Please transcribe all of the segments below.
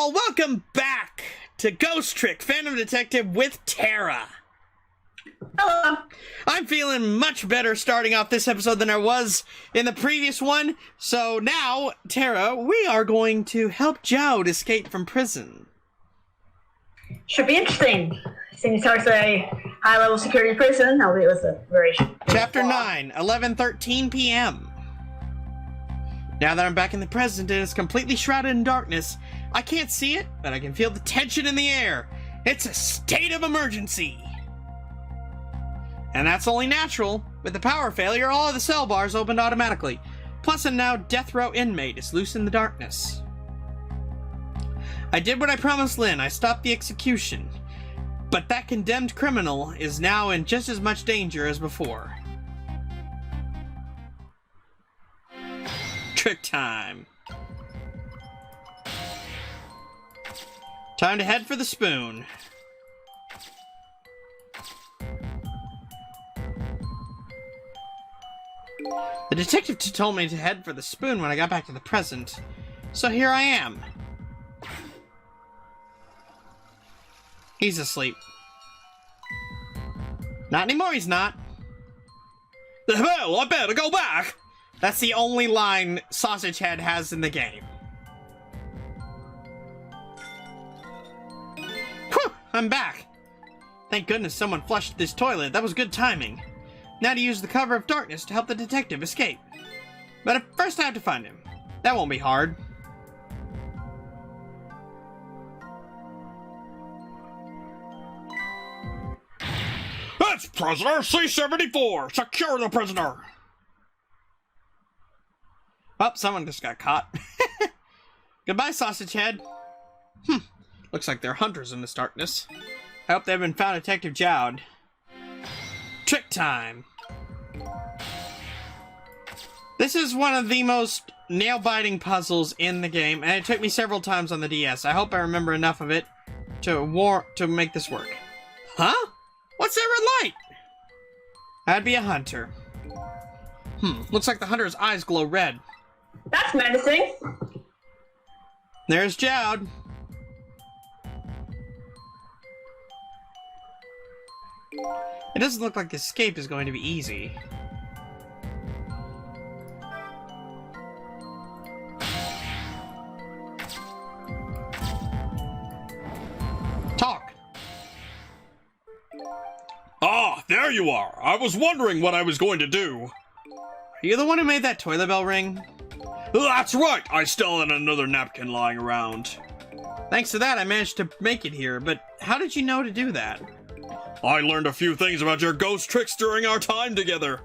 all, welcome back to Ghost Trick Phantom Detective with Tara. Hello. I'm feeling much better starting off this episode than I was in the previous one. So now, Tara, we are going to help Jowd escape from prison. Should be interesting. Seeing as it's a high-level security prison, albeit with a very... Chapter 9, 11:13 p.m. Now that I'm back in the present and it's completely shrouded in darkness, I can't see it, but I can feel the tension in the air. It's a state of emergency. And that's only natural. With the power failure, all of the cell bars opened automatically. Plus a now death row inmate is loose in the darkness. I did what I promised Lynn. I stopped the execution. But that condemned criminal is now in just as much danger as before. Trick time. Time to head for the spoon. The detective told me to head for the spoon when I got back to the present, so here I am. He's asleep. Not anymore, he's not. Well, I better go back! That's the only line Sausage Head has in the game. Whew! I'm back! Thank goodness someone flushed this toilet. That was good timing. Now to use the cover of darkness to help the detective escape. But first I have to find him. That won't be hard. That's prisoner C-74! Secure the prisoner! Oh, someone just got caught. Goodbye, Sausage Head. Looks like they're hunters in this darkness. I hope they haven't found Detective Jowd. Trick time! This is one of the most nail-biting puzzles in the game, and it took me several times on the DS. I hope I remember enough of it to make this work. Huh? What's that red light? I'd be a hunter. Looks like the hunter's eyes glow red. That's menacing. There's Jowd. It doesn't look like escape is going to be easy. Talk. Ah, there you are! I was wondering what I was going to do. Are you the one who made that toilet bell ring? That's right! I still had another napkin lying around. Thanks to that, I managed to make it here, but how did you know to do that? I learned a few things about your ghost tricks during our time together.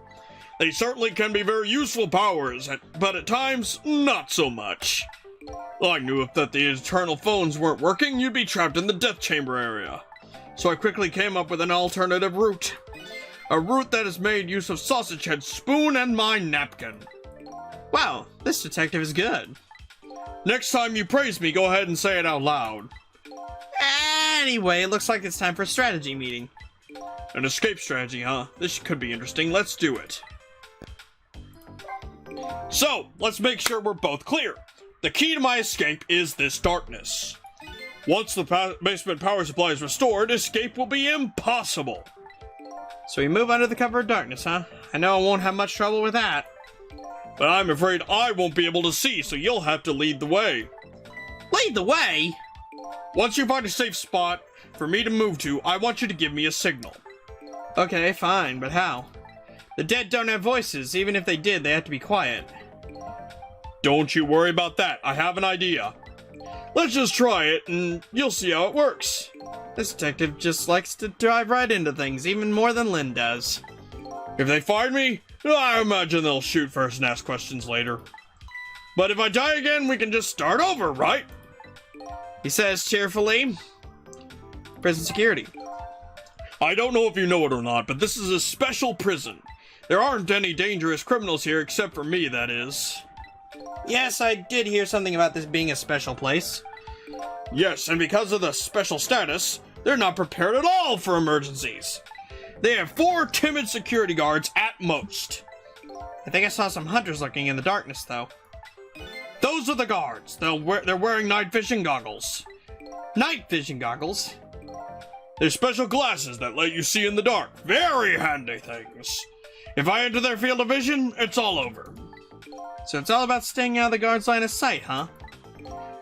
They certainly can be very useful powers, but at times, not so much. I knew if that the internal phones weren't working, you'd be trapped in the death chamber area. So I quickly came up with an alternative route. A route that has made use of Sausage Head's spoon and my napkin. Wow, this detective is good. Next time you praise me, go ahead and say it out loud. Anyway, it looks like it's time for a strategy meeting. An escape strategy, huh? This could be interesting. Let's do it. So, let's make sure we're both clear. The key to my escape is this darkness. Once the basement power supply is restored, escape will be impossible. So we move under the cover of darkness, huh? I know I won't have much trouble with that. But I'm afraid I won't be able to see, so you'll have to lead the way. Lead the way? Once you find a safe spot for me to move to, I want you to give me a signal. Okay, fine, but how? The dead don't have voices. Even if they did, they have to be quiet. Don't you worry about that. I have an idea. Let's just try it, and you'll see how it works. This detective just likes to drive right into things, even more than Lynn does. If they find me, I imagine they'll shoot first and ask questions later. But if I die again, we can just start over, right? He says cheerfully. Prison security. I don't know if you know it or not, but this is a special prison. There aren't any dangerous criminals here except for me, that is. Yes, I did hear something about this being a special place. Yes, and because of the special status, they're not prepared at all for emergencies. They have 4 timid security guards at most. I think I saw some hunters lurking in the darkness, though. Those are the guards. They're wearing night fishing goggles. Night vision goggles. They're special glasses that let you see in the dark. Very handy things. If I enter their field of vision, it's all over. So it's all about staying out of the guard's line of sight, huh?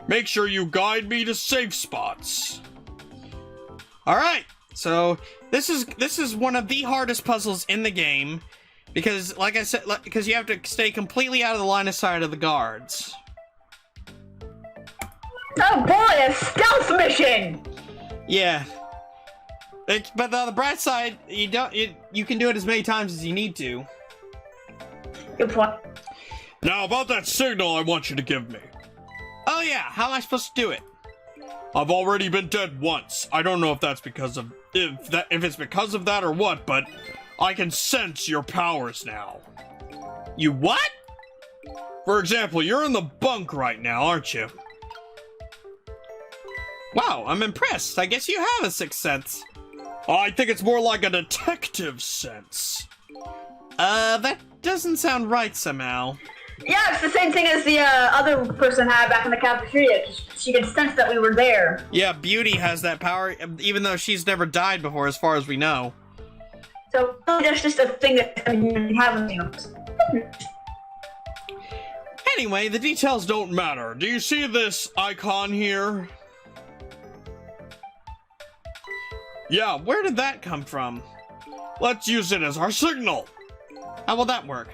Make sure you guide me to safe spots. Alright, so this is one of the hardest puzzles in the game. Because, like I said, because you have to stay completely out of the line of sight of the guards. Oh boy, a stealth mission! Yeah. But on the bright side, you can do it as many times as you need to. Good point. Now about that signal I want you to give me. Oh yeah, how am I supposed to do it? I've already been dead once. I don't know if that's because of if it's because of that or what, but I can sense your powers now. You what? For example, you're in the bunk right now, aren't you? Wow, I'm impressed. I guess you have a sixth sense. I think it's more like a detective sense. That doesn't sound right somehow. Yeah, it's the same thing as the other person had back in the cafeteria. She could sense that we were there. Yeah, Beauty has that power, even though she's never died before, as far as we know. So that's just a thing that you have in you. Anyway, the details don't matter. Do you see this icon here? Yeah, where did that come from? Let's use it as our signal. How will that work?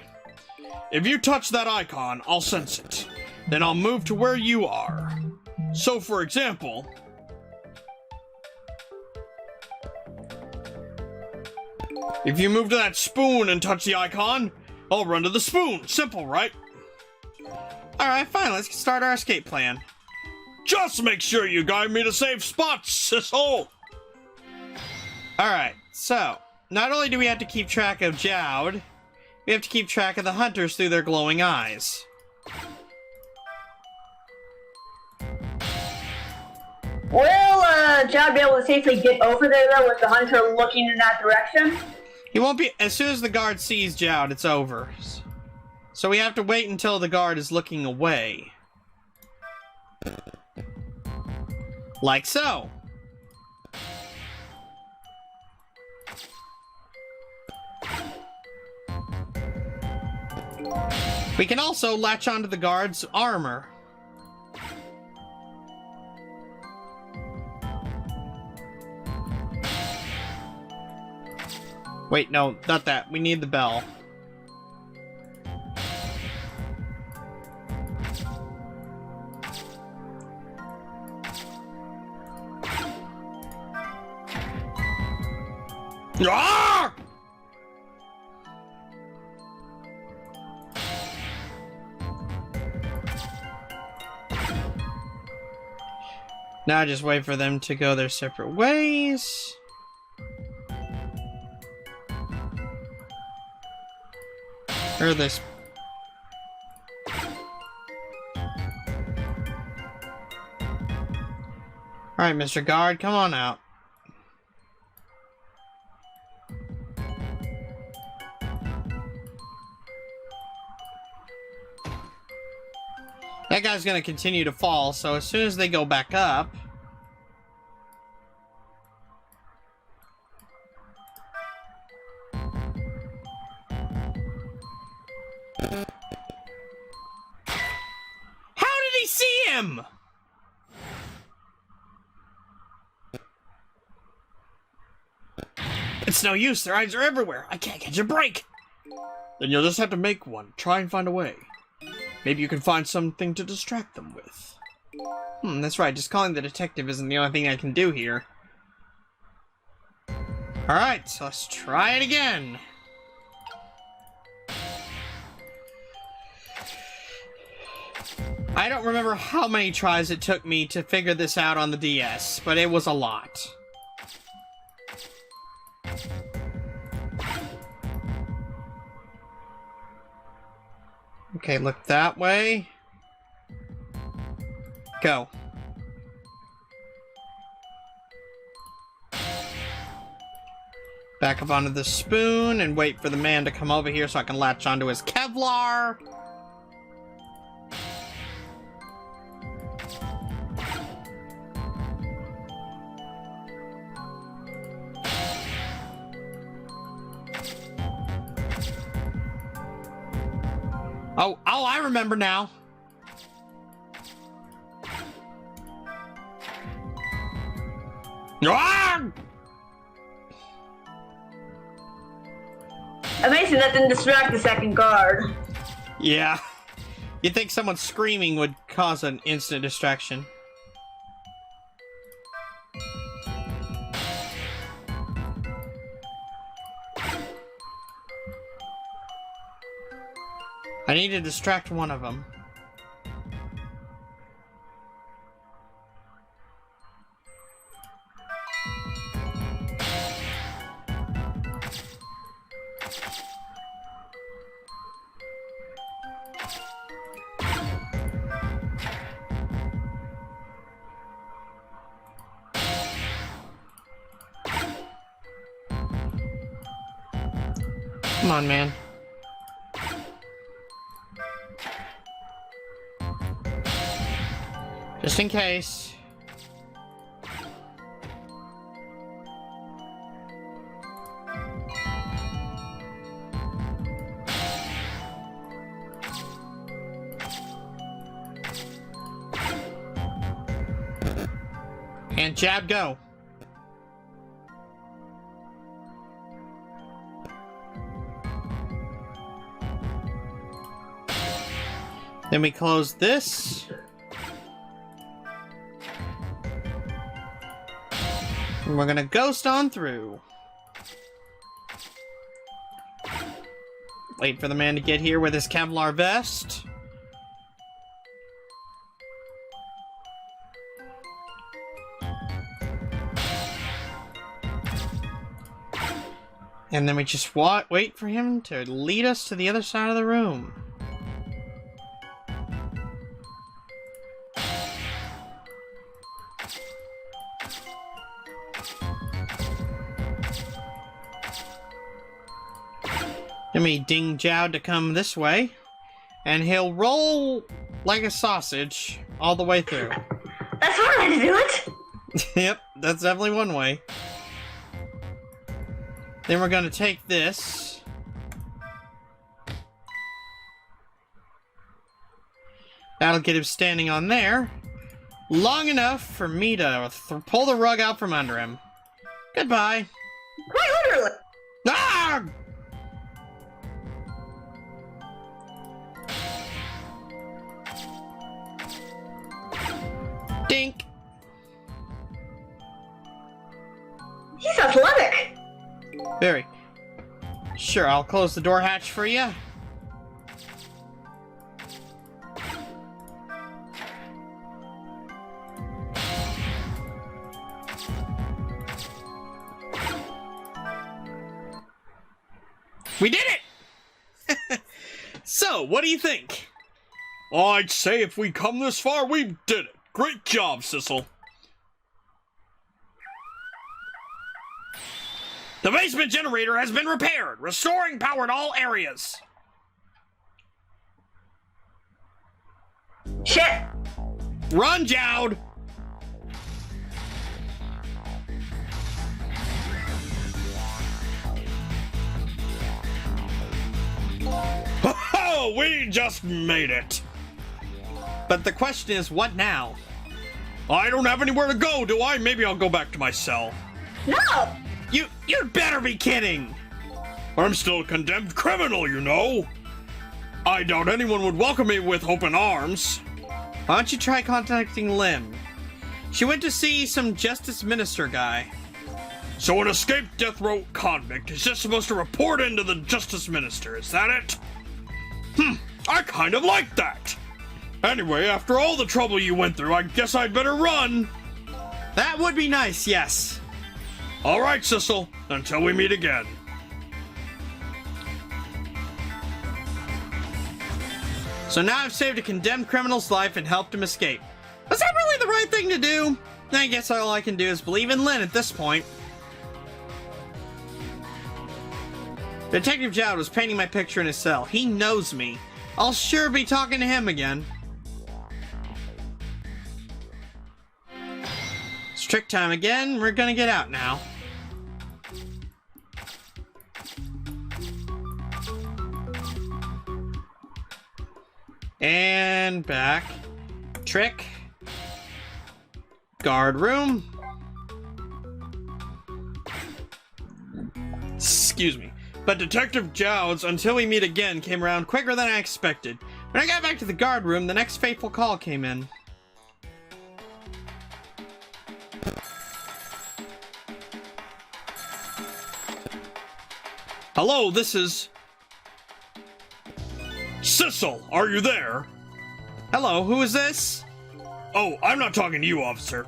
If you touch that icon, I'll sense it. Then I'll move to where you are. So, for example... if you move to that spoon and touch the icon, I'll run to the spoon. Simple, right? Alright, fine, let's start our escape plan. Just make sure you guide me to safe spots, sishole! Alright, so, not only do we have to keep track of Jowd, we have to keep track of the hunters through their glowing eyes. Will Jowd be able to safely get over there, though, with the hunter looking in that direction? He won't be. As soon as the guard sees Jowd, it's over. So we have to wait until the guard is looking away. Like so. We can also latch onto the guard's armor. Wait, no, not that. We need the bell. Ah! Now just wait for them to go their separate ways. Or this. Alright, Mr. Guard, come on out. That guy's gonna continue to fall, so as soon as they go back up... How did he see him? It's no use, their eyes are everywhere. I can't catch a break. Then you'll just have to make one. Try and find a way. Maybe you can find something to distract them with. That's right. Just calling the detective isn't the only thing I can do here. Alright, so let's try it again. I don't remember how many tries it took me to figure this out on the DS, but it was a lot. Okay, look that way. Go. Back up onto the spoon and wait for the man to come over here so I can latch onto his Kevlar. Oh, I remember now. Ah! Amazing that didn't distract the second guard. Yeah. You'd think someone screaming would cause an instant distraction. I need to distract one of them. Come on, man. Just in case. And jab, go. Then we close this. And we're gonna ghost on through. Wait for the man to get here with his Kevlar vest. And then we just wait for him to lead us to the other side of the room. Then we ding Jowd to come this way, and he'll roll like a sausage all the way through. That's one way to do it. Yep, that's definitely one way. Then we're gonna take this. That'll get him standing on there. Long enough for me to pull the rug out from under him. Goodbye. Quite literally. Ah! Dink. He's athletic. Very. Sure, I'll close the door hatch for you. We did it! So, what do you think? I'd say if we come this far, we did it. Great job, Sissel. The basement generator has been repaired, restoring power to all areas. Shit. Run, Jowd! Oh, we just made it. But the question is, what now? I don't have anywhere to go, do I? Maybe I'll go back to my cell. No. You'd better be kidding! I'm still a condemned criminal, you know. I doubt anyone would welcome me with open arms. Why don't you try contacting Lim? She went to see some Justice Minister guy. So an escaped death row convict is just supposed to report into the Justice Minister, is that it? I kind of like that. Anyway, after all the trouble you went through, I guess I'd better run. That would be nice, yes. All right, Sissel, until we meet again. So now I've saved a condemned criminal's life and helped him escape. Was that really the right thing to do? I guess all I can do is believe in Lynn at this point. Detective Jowd was painting my picture in his cell. He knows me. I'll sure be talking to him again. It's trick time again. We're gonna get out now. And back. Trick. Guard room. Excuse me. But Detective Jowds, until we meet again, came around quicker than I expected. When I got back to the guard room, the next fateful call came in. Hello, this is... Sissel, are you there? Hello, who is this? Oh, I'm not talking to you, officer.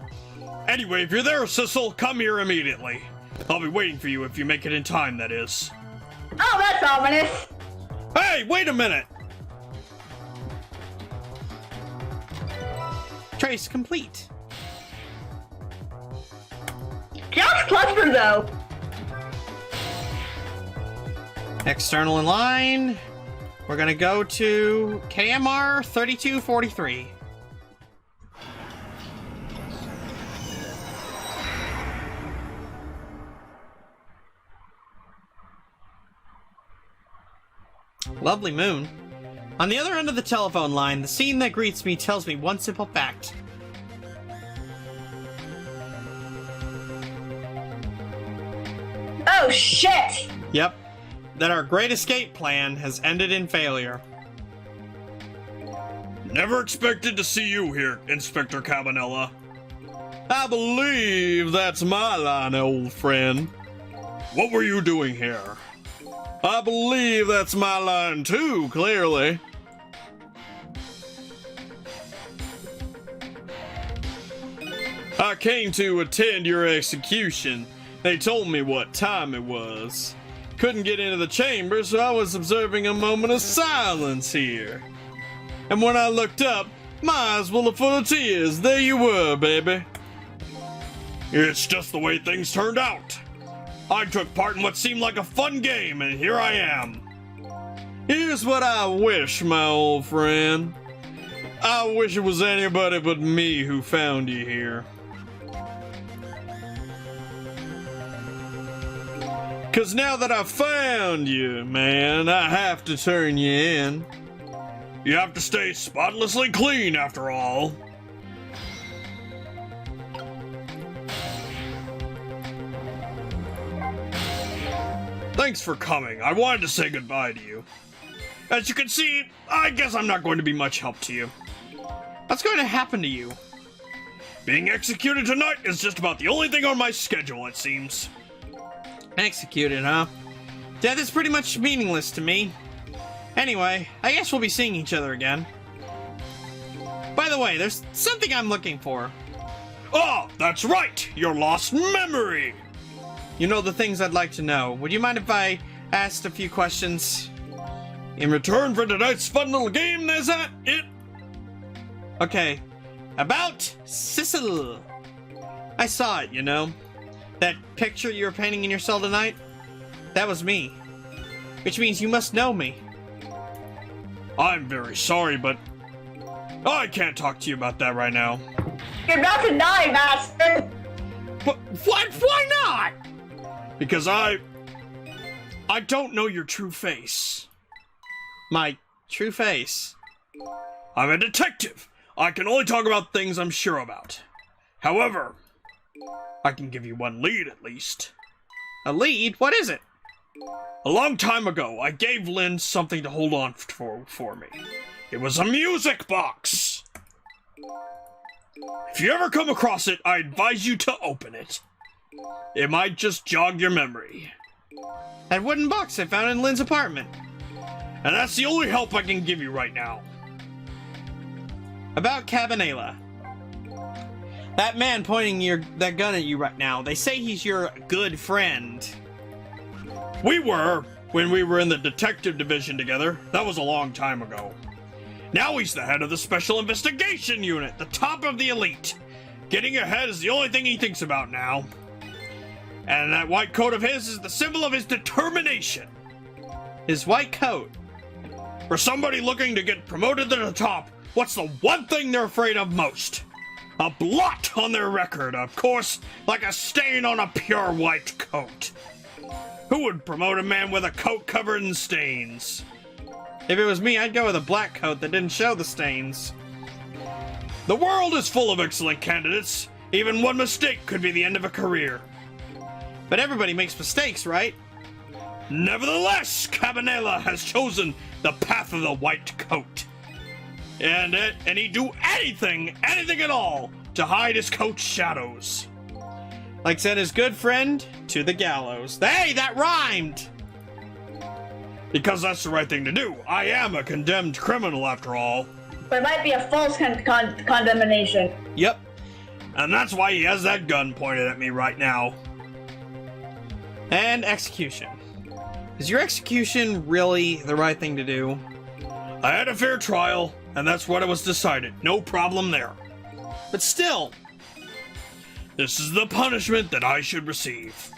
Anyway, if you're there, Sissel, come here immediately. I'll be waiting for you if you make it in time, that is. Oh, that's ominous. Hey, wait a minute! Trace complete. Just cluster though. External in line. We're gonna go to KMR 3243. Lovely moon. On the other end of the telephone line, the scene that greets me tells me one simple fact. Oh shit! Yep, that our great escape plan has ended in failure. Never expected to see you here, Inspector Cabanella. I believe that's my line, old friend. What were you doing here? I believe that's my line too, clearly. I came to attend your execution. They told me what time it was. Couldn't get into the chamber, so I was observing a moment of silence here. And when I looked up, my eyes were full of tears. There you were, baby. It's just the way things turned out. I took part in what seemed like a fun game, and here I am. Here's what I wish, my old friend. I wish it was anybody but me who found you here. 'Cause now that I found you, man, I have to turn you in. You have to stay spotlessly clean, after all. Thanks for coming. I wanted to say goodbye to you. As you can see, I guess I'm not going to be much help to you. What's going to happen to you? Being executed tonight is just about the only thing on my schedule, it seems. Executed, huh? Death is pretty much meaningless to me. Anyway, I guess we'll be seeing each other again. By the way, there's something I'm looking for. Oh, that's right! Your lost memory! You know the things I'd like to know. Would you mind if I asked a few questions? In return for tonight's fun little game, is that it? Okay. About Sissel. I saw it, you know. That picture you were painting in your cell tonight? That was me. Which means you must know me. I'm very sorry, but I can't talk to you about that right now. You're about to die, bastard! But what? Why not? Because I don't know your true face. My true face? I'm a detective. I can only talk about things I'm sure about. However, I can give you one lead at least. A lead? What is it? A long time ago, I gave Lynn something to hold on for me. It was a music box. If you ever come across it, I advise you to open it. It might just jog your memory. That wooden box I found in Lynn's apartment. And that's the only help I can give you right now. About Cabanella. That man pointing that gun at you right now, they say he's your good friend. We were, when we were in the detective division together. That was a long time ago. Now he's the head of the Special Investigation Unit, the top of the elite. Getting ahead is the only thing he thinks about now. And that white coat of his is the symbol of his determination. His white coat? For somebody looking to get promoted to the top, what's the one thing they're afraid of most? A blot on their record, of course, like a stain on a pure white coat. Who would promote a man with a coat covered in stains? If it was me, I'd go with a black coat that didn't show the stains. The world is full of excellent candidates. Even one mistake could be the end of a career. But everybody makes mistakes, right? Nevertheless, Cabanela has chosen the path of the white coat. And he'd do anything at all, to hide his coat's shadows. Like send his good friend to the gallows. Hey, that rhymed! Because that's the right thing to do. I am a condemned criminal after all. But it might be a false condemnation. Yep. And that's why he has that gun pointed at me right now. And execution. Is your execution really the right thing to do? I had a fair trial, and that's what it was decided. No problem there. But still. This is the punishment that I should receive.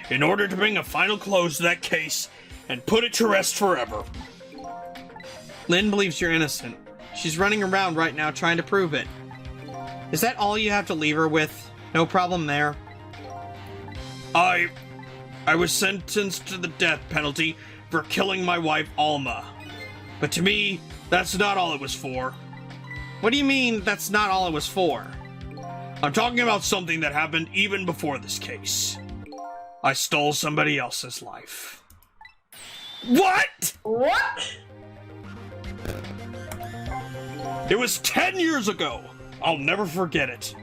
In order to bring a final close to that case and put it to rest forever. Lynn believes you're innocent. She's running around right now trying to prove it. Is that all you have to leave her with? No problem there. I was sentenced to the death penalty for killing my wife, Alma. But to me, that's not all it was for. What do you mean that's not all it was for? I'm talking about something that happened even before this case. I stole somebody else's life. What? What? It was 10 years ago. I'll never forget it.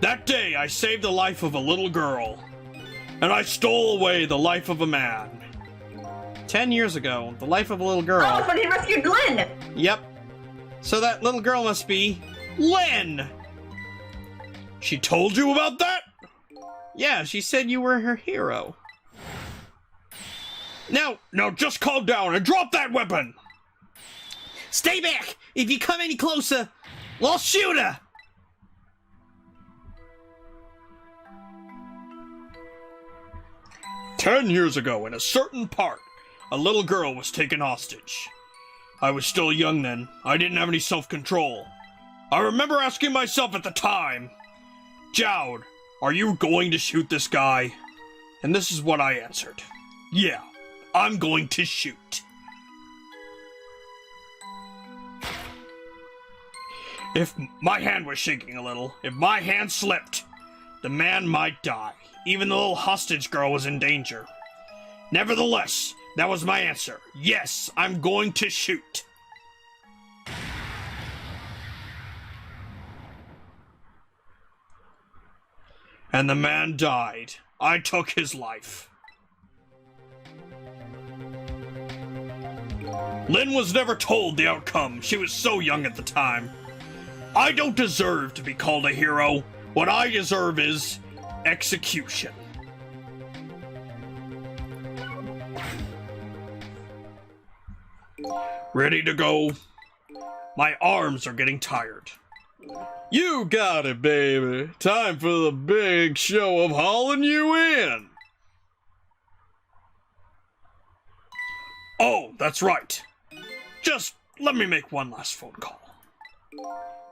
That day, I saved the life of a little girl. And I stole away the life of a man. 10 years ago, the life of a little girl. Oh, but he rescued Glenn! Yep. So that little girl must be Lynn! She told you about that? Yeah, she said you were her hero. Now, just calm down and drop that weapon! Stay back! If you come any closer, I'll shoot her! 10 years ago, in a certain park, a little girl was taken hostage. I was still young then. I didn't have any self-control. I remember asking myself at the time, Jowd, are you going to shoot this guy? And this is what I answered. Yeah, I'm going to shoot. If my hand was shaking a little, if my hand slipped, the man might die. Even the little hostage girl was in danger. Nevertheless, that was my answer. Yes, I'm going to shoot. And the man died. I took his life. Lynn was never told the outcome. She was so young at the time. I don't deserve to be called a hero. What I deserve is execution. Ready to go? My arms are getting tired. You got it, baby. Time for the big show of hauling you in. Oh, that's right. Just let me make one last phone call.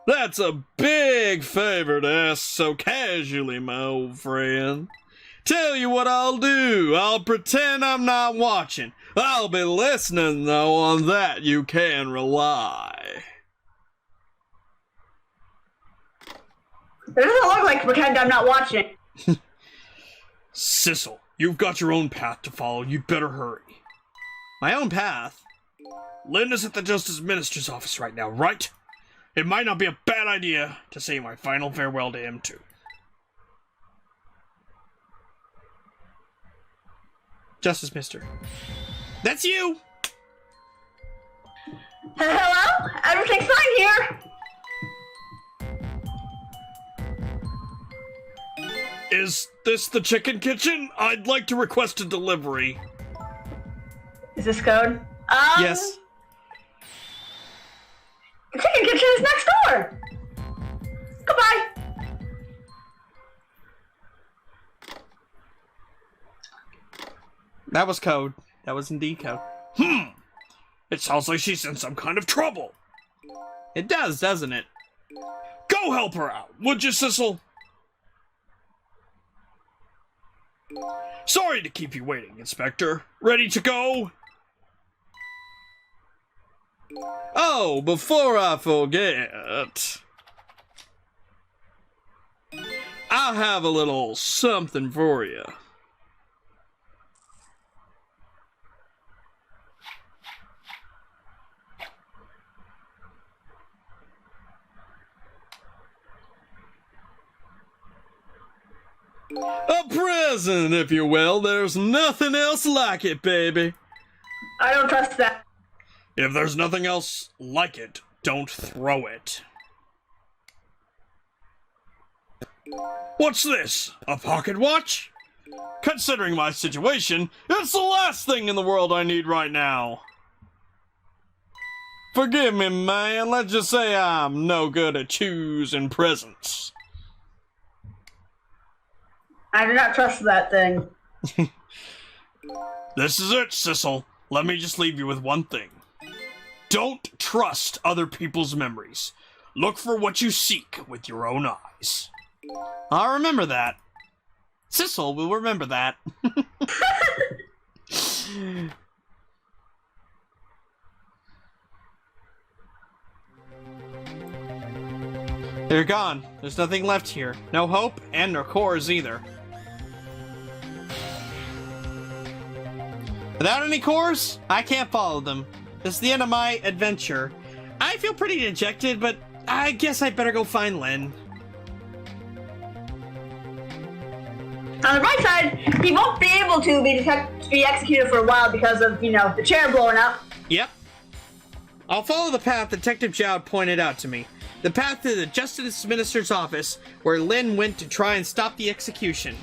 That's a big favor to ask so casually, my old friend. Tell you what I'll do. I'll pretend I'm not watching. I'll be listening, though. On that you can rely. It doesn't look like pretend I'm not watching. Sissel, you've got your own path to follow. You'd better hurry. My own path? Lynn is at the Justice Minister's office right now, right? It might not be a bad idea to say my final farewell to him, too. Justice Mister. That's you! Hello? Everything's fine here. Is this the chicken kitchen? I'd like to request a delivery. Is this code? Yes. The chicken kitchen is next door. Goodbye. That was code. That was indeed code. It sounds like she's in some kind of trouble. It does, doesn't it? Go help her out, would you, Sissel? Sorry to keep you waiting, Inspector. Ready to go? Oh, before I forget, I have a little something for you. A present, if you will. There's nothing else like it, baby. I don't trust that. If there's nothing else like it, don't throw it. What's this? A pocket watch? Considering my situation, it's the last thing in the world I need right now. Forgive me, man. Let's just say I'm no good at choosing presents. I do not trust that thing. This is it, Sissel. Let me just leave you with one thing. Don't trust other people's memories. Look for what you seek with your own eyes. I'll remember that. Sissel will remember that. They're gone. There's nothing left here. No hope, and no cores either. Without any cores, I can't follow them. This is the end of my adventure. I feel pretty dejected, but I guess I better go find Lynn. On the bright side, he won't be able to be executed for a while because of, the chair blowing up. Yep. I'll follow the path Detective Jowd pointed out to me. The path to the Justice Minister's office, where Lynn went to try and stop the execution.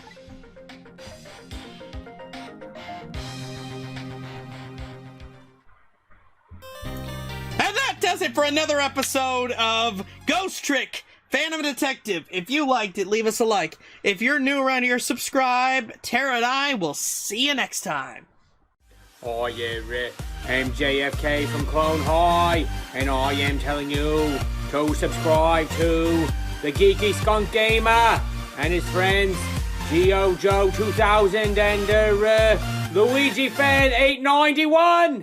And that does it for another episode of Ghost Trick Phantom Detective. If you liked it, leave us a like. If you're new around here, subscribe. Tara and I will see you next time. Oh yeah, I'm JFK from Clone High, and I am telling you to subscribe to the Geeky Skunk Gamer and his friends, Geo Joe 2000 and Luigi Fan 891.